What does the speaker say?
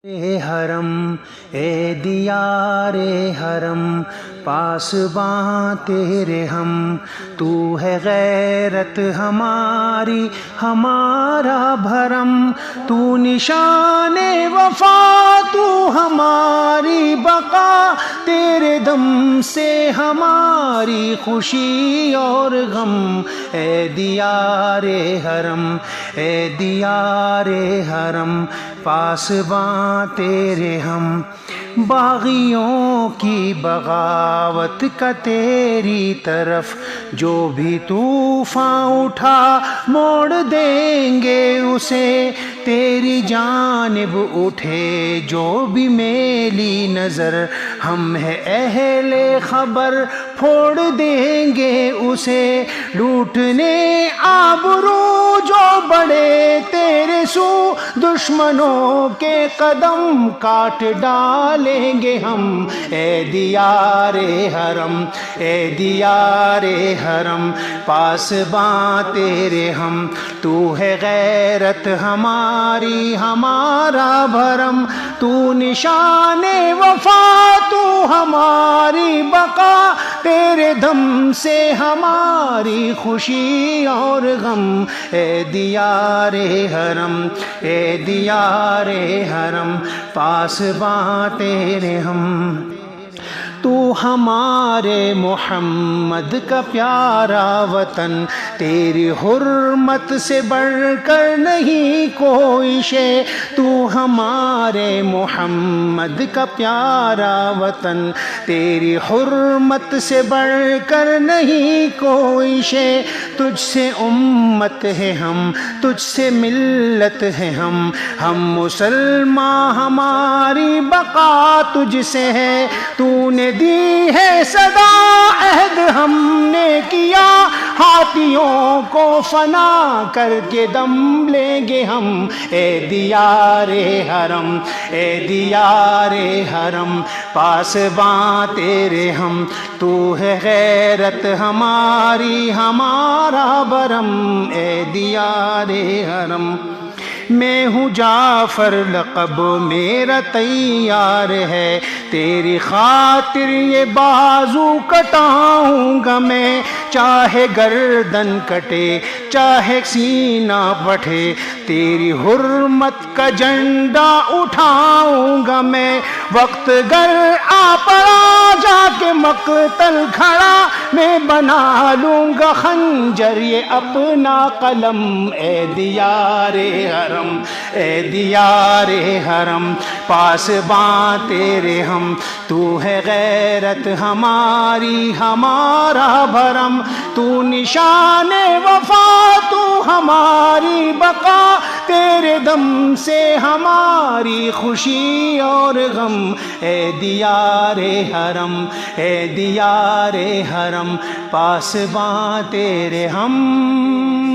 اے حرم اے دیار حرم پاسباں تیرے ہم، تو ہے غیرت ہماری ہمارا بھرم، تو نشان وفا تو ہماری بقا، تیرے دم سے ہماری خوشی اور غم، اے دیار حرم اے دیار حرم پاسباں تیرے ہم، باغیوں کی بغاوت کا تیری طرف جو بھی طوفان اٹھا موڑ دیں گے اسے، تیری جانب اٹھے جو بھی میلی نظر ہم ہے اہل خبر پھوڑ دیں گے اسے، لوٹنے آبرو جو بڑے تیرے سو دشمنوں کے قدم کاٹ ڈالیں گے ہم، اے دیار حرم اے دیار حرم پاسباں تیرے ہم، تو ہے غیرت ہماری ہمارا بھرم، تو نشان وفا تو ہماری بقا، تیرے دم سے ہماری خوشی اور غم، اے دیار حرم اے دیار حرم پاسباں تیرے ہم، تو ہمارے محمد کا پیارا وطن، تیری حرمت سے بڑھ کر نہیں کوئی شے، تو ہمارے محمد کا پیارا وطن، تیری حرمت سے بڑھ کر نہیں کوئی شے، تجھ سے امت ہے ہم تجھ سے ملت ہے ہم مسلمان، ہماری بقا تجھ سے ہے، تو نے دی ہے صدا عہد ہم نے کیا، ہاتھیوں کو فنا کر کے دم لیں گے ہم، اے دیار حرم اے دیار حرم پاسباں تیرے ہم، تو ہے غیرت ہماری ہمارا بھرم، اے دیار حرم، میں ہوں جعفر لقب میرا تیار ہے، تیری خاطر یہ بازو کٹاؤں گا میں، چاہے گردن کٹے چاہے سینہ پھٹے، تیری حرمت کا جھنڈا اٹھاؤں گا میں، وقت گر آ پڑا جا کے مقتل کھڑا، میں بنا لوں گا خنجر یہ اپنا قلم، اے دیار حرم اے دیار حرم پاسباں تیرے ہم، تو ہے غیرت ہماری ہمارا بھرم، تو نشان وفا تو ہماری بقا، تیرے دم سے ہماری خوشی اور غم، اے دیار حرم اے دیار حرم پاسباں تیرے ہم۔